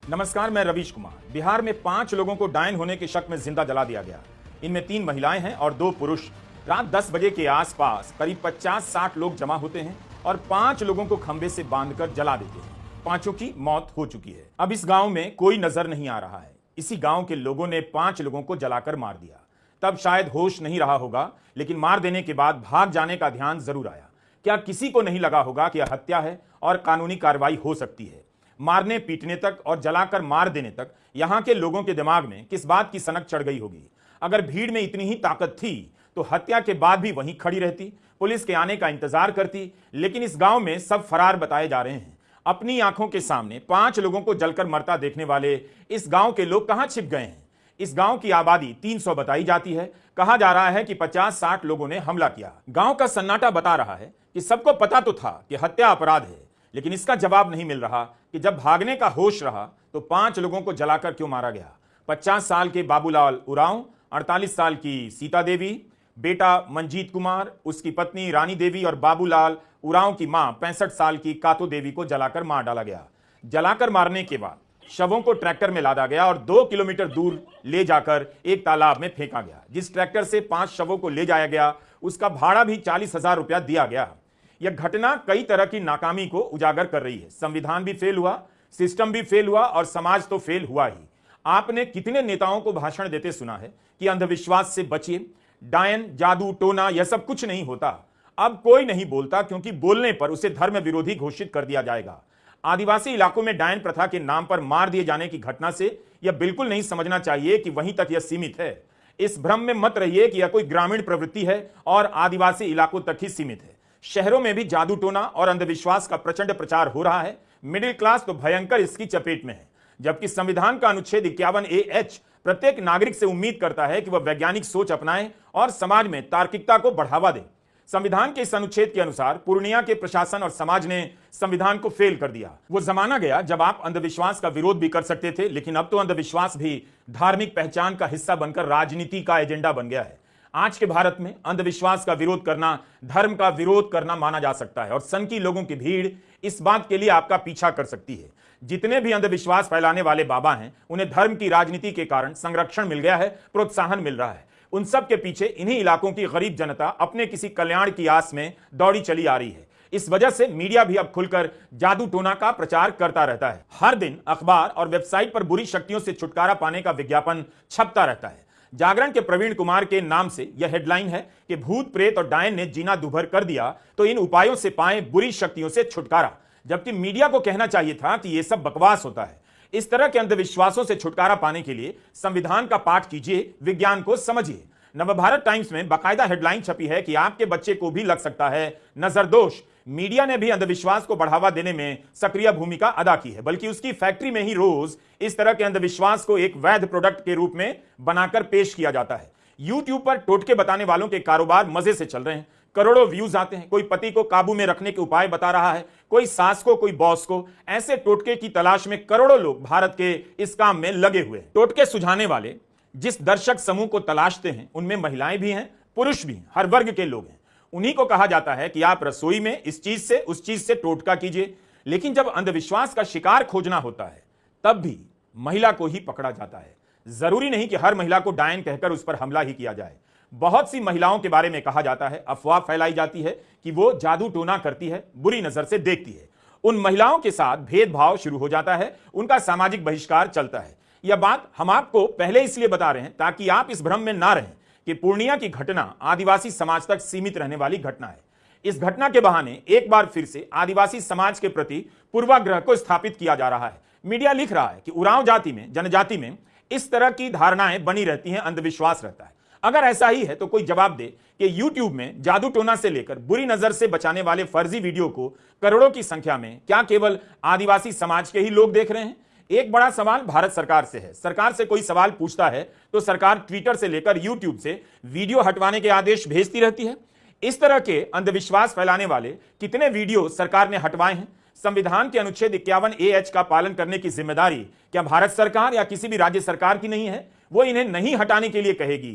नमस्कार, मैं रवीश कुमार। बिहार में 5 लोगों को डायन होने के शक में जिंदा जला दिया गया। इनमें 3 महिलाएं हैं और 2 पुरुष। रात 10 बजे के आसपास करीब 50-60 लोग जमा होते हैं और 5 लोगों को खंबे से बांधकर जला देते हैं। 5 की मौत हो चुकी है। अब इस गांव में कोई नजर नहीं आ रहा है। इसी गांव के लोगों ने 5 लोगों को जलाकर मार दिया। तब शायद होश नहीं रहा होगा, लेकिन मार देने के बाद भाग जाने का ध्यान जरूर आया। क्या किसी को नहीं लगा होगा कि यह हत्या है और कानूनी कार्रवाई हो सकती है? मारने पीटने तक और जलाकर मार देने तक यहां के लोगों के दिमाग में किस बात की सनक चढ़ गई होगी? अगर भीड़ में इतनी ही ताकत थी तो हत्या के बाद भी वहीं खड़ी रहती, पुलिस के आने का इंतजार करती। लेकिन इस गांव में सब फरार बताए जा रहे हैं। अपनी आंखों के सामने 5 लोगों को जलकर मरता देखने वाले इस गांव के लोग कहां छिप गए हैं? इस गांव की आबादी 300 बताई जाती है। कहा जा रहा है कि 50-60 लोगों ने हमला किया। गांव का सन्नाटा बता रहा है कि सबको पता तो था कि हत्या अपराध है, लेकिन इसका जवाब नहीं मिल रहा कि जब भागने का होश रहा तो 5 लोगों को जलाकर क्यों मारा गया। 50 साल के बाबूलाल उरांव, 48 साल की सीता देवी, बेटा मंजीत कुमार, उसकी पत्नी रानी देवी और बाबूलाल उरांव की मां 65 साल की कातो देवी को जलाकर मार डाला गया। जलाकर मारने के बाद शवों को ट्रैक्टर में लादा गया और 2 किलोमीटर दूर ले जाकर एक तालाब में फेंका गया। जिस ट्रैक्टर से 5 शवों को ले जाया गया उसका भाड़ा भी 40,000 रुपया दिया गया। यह घटना कई तरह की नाकामी को उजागर कर रही है। संविधान भी फेल हुआ, सिस्टम भी फेल हुआ और समाज तो फेल हुआ ही। आपने कितने नेताओं को भाषण देते सुना है कि अंधविश्वास से बचिए, डायन, जादू टोना यह सब कुछ नहीं होता। अब कोई नहीं बोलता, क्योंकि बोलने पर उसे धर्म विरोधी घोषित कर दिया जाएगा। आदिवासी इलाकों में डायन प्रथा के नाम पर मार दिए जाने की घटना से यह बिल्कुल नहीं समझना चाहिए कि वहीं तक यह सीमित है। इस भ्रम में मत रहिए कि यह कोई ग्रामीण प्रवृत्ति है और आदिवासी इलाकों तक ही सीमित है। शहरों में भी जादू टोना और अंधविश्वास का प्रचंड प्रचार हो रहा है। मिडिल क्लास तो भयंकर इसकी चपेट में है। जबकि संविधान का अनुच्छेद 51A(h) प्रत्येक नागरिक से उम्मीद करता है कि वह वैज्ञानिक सोच अपनाए और समाज में तार्किकता को बढ़ावा दे। संविधान के इस अनुच्छेद के अनुसार पूर्णिया के प्रशासन और समाज ने संविधान को फेल कर दिया। वो जमाना गया जब आप अंधविश्वास का विरोध भी कर सकते थे, लेकिन अब तो अंधविश्वास भी धार्मिक पहचान का हिस्सा बनकर राजनीति का एजेंडा बन गया है। आज के भारत में अंधविश्वास का विरोध करना धर्म का विरोध करना माना जा सकता है और सनकी लोगों की भीड़ इस बात के लिए आपका पीछा कर सकती है। जितने भी अंधविश्वास फैलाने वाले बाबा हैं, उन्हें धर्म की राजनीति के कारण संरक्षण मिल गया है, प्रोत्साहन मिल रहा है। उन सब के पीछे इन्हीं इलाकों की गरीब जनता अपने किसी कल्याण की आस में दौड़ी चली आ रही है। इस वजह से मीडिया भी अब खुलकर जादू टोना का प्रचार करता रहता है। हर दिन अखबार और वेबसाइट पर बुरी शक्तियों से छुटकारा पाने का विज्ञापन छपता रहता है। जागरण के प्रवीण कुमार के नाम से यह हेडलाइन है कि भूत प्रेत और डायन ने जीना दुभर कर दिया, तो इन उपायों से पाएं बुरी शक्तियों से छुटकारा। जबकि मीडिया को कहना चाहिए था कि यह सब बकवास होता है। इस तरह के अंधविश्वासों से छुटकारा पाने के लिए संविधान का पाठ कीजिए, विज्ञान को समझिए। नवभारत टाइम्स में बाकायदा हेडलाइन छपी है कि आपके बच्चे को भी लग सकता है नजर दोष। मीडिया ने भी अंधविश्वास को बढ़ावा देने में सक्रिय भूमिका अदा की है, बल्कि उसकी फैक्ट्री में ही रोज इस तरह के अंधविश्वास को एक वैध प्रोडक्ट के रूप में बनाकर पेश किया जाता है। यूट्यूब पर टोटके बताने वालों के कारोबार मजे से चल रहे हैं। करोड़ों व्यूज आते हैं। कोई पति को काबू में रखने के उपाय बता रहा है, कोई सास को, कोई बॉस को। ऐसे टोटके की तलाश में करोड़ों लोग भारत के इस काम में लगे हुए हैं। टोटके सुझाने वाले जिस दर्शक समूह को तलाशते हैं, उनमें महिलाएं भी हैं, पुरुष भी हैं, हर वर्ग के लोग हैं। उन्हीं को कहा जाता है कि आप रसोई में इस चीज से उस चीज से टोटका कीजिए। लेकिन जब अंधविश्वास का शिकार खोजना होता है, तब भी महिला को ही पकड़ा जाता है। जरूरी नहीं कि हर महिला को डायन कहकर उस पर हमला ही किया जाए। बहुत सी महिलाओं के बारे में कहा जाता है, अफवाह फैलाई जाती है कि वो जादू टोना करती है, बुरी नजर से देखती है। उन महिलाओं के साथ भेदभाव शुरू हो जाता है, उनका सामाजिक बहिष्कार चलता है। यह बात हम आपको पहले इसलिए बता रहे हैं ताकि आप इस भ्रम में ना रहें कि पूर्णिया की घटना आदिवासी समाज तक सीमित रहने वाली घटना है। इस घटना के बहाने एक बार फिर से आदिवासी समाज के प्रति पूर्वाग्रह को स्थापित किया जा रहा है। मीडिया लिख रहा है कि उरांव जाति में, जनजाति में इस तरह की धारणाएं बनी रहती हैं, अंधविश्वास रहता है। अगर ऐसा ही है तो कोई जवाब दे कि यूट्यूब में जादू टोना से लेकर बुरी नजर से बचाने वाले फर्जी वीडियो को करोड़ों की संख्या में क्या केवल आदिवासी समाज के ही लोग देख रहे हैं? एक बड़ा सवाल भारत सरकार से है। सरकार से कोई सवाल पूछता है तो सरकार ट्विटर से लेकर यूट्यूब से वीडियो हटवाने के आदेश भेजती रहती है। इस तरह के अंधविश्वास फैलाने वाले कितने वीडियो सरकार ने हटवाए हैं? संविधान के अनुच्छेद 51A(h) का पालन करने की जिम्मेदारी क्या भारत सरकार या किसी भी राज्य सरकार की नहीं है? वो इन्हें नहीं हटाने के लिए कहेगी,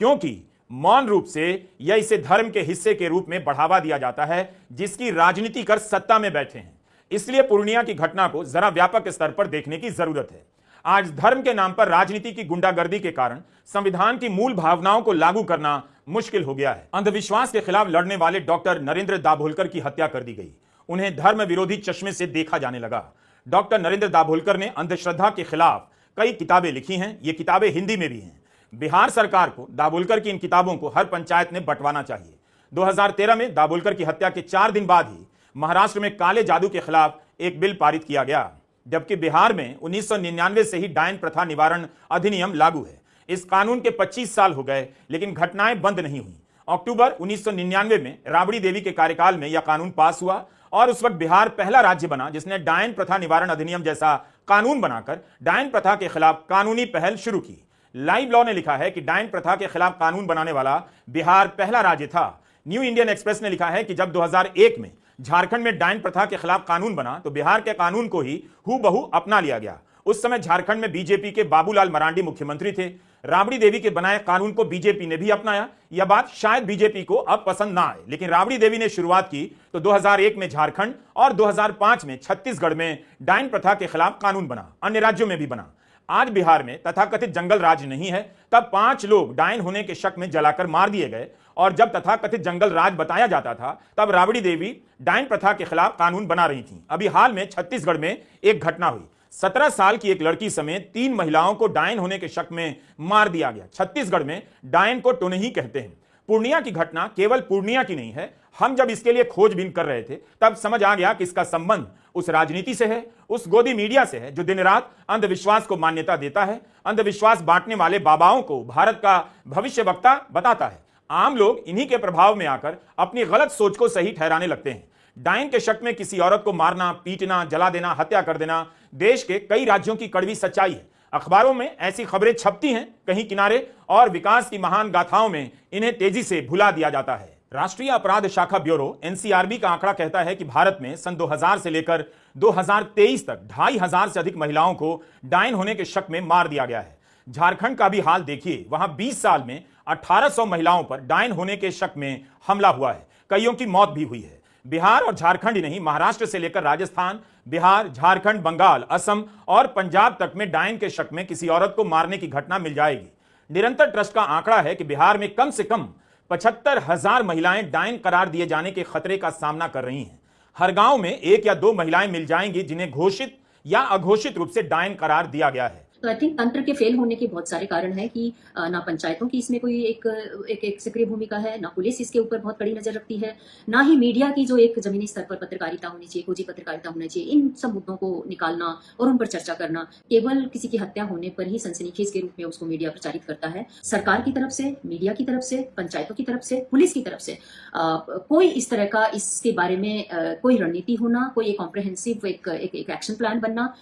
क्योंकि मौन रूप से या इसे धर्म के हिस्से के रूप में बढ़ावा दिया जाता है, जिसकी राजनीति कर सत्ता में बैठे हैं। इसलिए पूर्णिया की घटना को जरा व्यापक स्तर पर देखने की जरूरत है। आज धर्म के नाम पर राजनीति की गुंडागर्दी के कारण संविधान की मूल भावनाओं को लागू करना मुश्किल हो गया है। अंधविश्वास के खिलाफ लड़ने वाले डॉक्टर नरेंद्र दाभोलकर की हत्या कर दी गई। उन्हें धर्म विरोधी चश्मे से देखा जाने लगा। डॉक्टर नरेंद्र दाभोलकर ने अंधश्रद्धा के खिलाफ कई किताबें लिखी हैं। ये किताबें हिंदी में भी हैं। बिहार सरकार को दाभोलकर की इन किताबों को हर पंचायत में बंटवाना चाहिए। 2013 में दाभोलकर की हत्या के 4 दिन बाद ही महाराष्ट्र में काले जादू के खिलाफ एक बिल पारित किया गया, जबकि बिहार में 1999 से ही डायन प्रथा निवारण अधिनियम लागू है। इस कानून के 25 साल हो गए, लेकिन घटनाएं बंद नहीं हुई। अक्टूबर 1999 में राबड़ी देवी के कार्यकाल में यह कानून पास हुआ और उस वक्त बिहार पहला राज्य बना जिसने डायन प्रथा निवारण अधिनियम जैसा कानून बनाकर डायन प्रथा के खिलाफ कानूनी पहल शुरू की। लाइव लॉ ने लिखा है कि डायन प्रथा के खिलाफ कानून बनाने वाला बिहार पहला राज्य था। न्यू इंडियन एक्सप्रेस ने लिखा है कि जब 2001 में झारखंड में डायन प्रथा के खिलाफ कानून बना तो बिहार के कानून को ही हूबहू अपना लिया गया। उस समय झारखंड में बीजेपी के बाबूलाल मरांडी मुख्यमंत्री थे। राबड़ी देवी के बनाए कानून को बीजेपी ने भी अपनाया। यह बात शायद बीजेपी को अब पसंद ना आए, लेकिन राबड़ी देवी ने शुरुआत की तो 2001 में झारखंड और 2005 में छत्तीसगढ़ में डायन प्रथा के खिलाफ कानून बना। अन्य राज्यों में भी बना। आज बिहार में तथाकथित जंगल राज नहीं है। तब 5 लोग डायन होने के शक में जलाकर मार दिए गए और जब तथाकथित जंगल राज बताया जाता था तब राबड़ी देवी डायन प्रथा के खिलाफ कानून बना रही थी। अभी हाल में छत्तीसगढ़ में एक घटना हुई। 17 साल की एक लड़की समेत 3 महिलाओं को डायन होने के शक में मार दिया गया। छत्तीसगढ़ में डायन को टोनही कहते हैं। पूर्णिया की घटना केवल पूर्णिया की नहीं है। हम जब इसके लिए खोजबीन कर रहे थे तब समझ आ गया कि इसका संबंध उस राजनीति से है, उस गोदी मीडिया से है जो दिन रात अंधविश्वास को मान्यता देता है, अंधविश्वास बांटने वाले बाबाओं को भारत का भविष्यवक्ता बताता है। आम लोग इन्हीं के प्रभाव में आकर अपनी गलत सोच को सही ठहराने लगते हैं। डायन के शक में किसी औरत को मारना, पीटना, जला देना, हत्या कर देना देश के कई राज्यों की कड़वी सच्चाई है। अखबारों में ऐसी खबरें छपती हैं कहीं किनारे और विकास की महान गाथाओं में इन्हें तेजी से भुला दिया जाता है। राष्ट्रीय अपराध शाखा ब्यूरो एनसीआरबी का आंकड़ा कहता है कि भारत में सन 2000 से लेकर 2023 तक 2500 से अधिक महिलाओं को डायन होने के शक में मार दिया गया है। झारखंड का भी हाल देखिए, वहां 20 साल में 1800 महिलाओं पर डायन होने के शक में हमला हुआ है। कईयों की मौत भी हुई है। बिहार और झारखंड ही नहीं, महाराष्ट्र से लेकर राजस्थान, बिहार, झारखंड, बंगाल, असम और पंजाब तक में डायन के शक में किसी औरत को मारने की घटना मिल जाएगी। निरंतर ट्रस्ट का आंकड़ा है कि बिहार में कम से कम 75,000 महिलाएं डायन करार दिए जाने के खतरे का सामना कर रही हैं। हर गांव में 1 या 2 महिलाएं मिल जाएंगी जिन्हें घोषित या अघोषित रूप से डायन करार दिया गया है। तो आई थिंक तंत्र के फेल होने के बहुत सारे कारण हैं कि ना पंचायतों की इसमें कोई एक सक्रिय भूमिका है, ना पुलिस इसके ऊपर बहुत कड़ी नजर रखती है, ना ही मीडिया की जो एक जमीनी स्तर पर पत्रकारिता होनी चाहिए, खोजी पत्रकारिता होनी चाहिए। इन सब मुद्दों को निकालना और उन पर चर्चा करना केवल किसी की हत्या होने पर ही सनसनीखेज के रूप में उसको मीडिया प्रचारित करता है। सरकार की तरफ से, मीडिया की तरफ से, पंचायतों की तरफ से, पुलिस की तरफ से कोई इस तरह का इसके बारे में कोई रणनीति होना, कोई एक कॉम्प्रिहेंसिव एक एक्शन प्लान बनना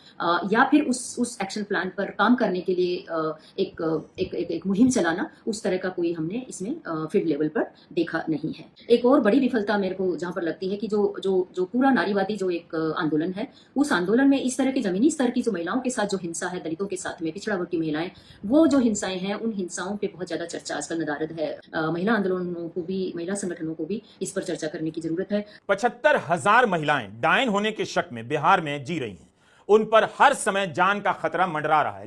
या फिर उस एक्शन प्लान पर काम करने के लिए एक मुहिम चलाना, उस तरह का कोई हमने इसमें फील्ड लेवल पर देखा नहीं है। एक और बड़ी विफलता मेरे को जहां पर लगती है कि जो पूरा नारीवादी जो एक आंदोलन है, उस आंदोलन में इस तरह के जमीनी स्तर की जो महिलाओं के साथ जो हिंसा है, दलितों के साथ में, पिछड़ा वर्ग की महिलाएं, वो जो हिंसाएं हैं, उन हिंसाओं पे बहुत ज्यादा चर्चा आजकल नदारद है। महिला आंदोलनों को भी, महिला संगठनों को भी इस पर चर्चा करने की जरूरत है। 75,000 महिलाएं डायन होने के शक में बिहार में जी रही हैं। उन पर हर समय जान का खतरा मंडरा रहा है।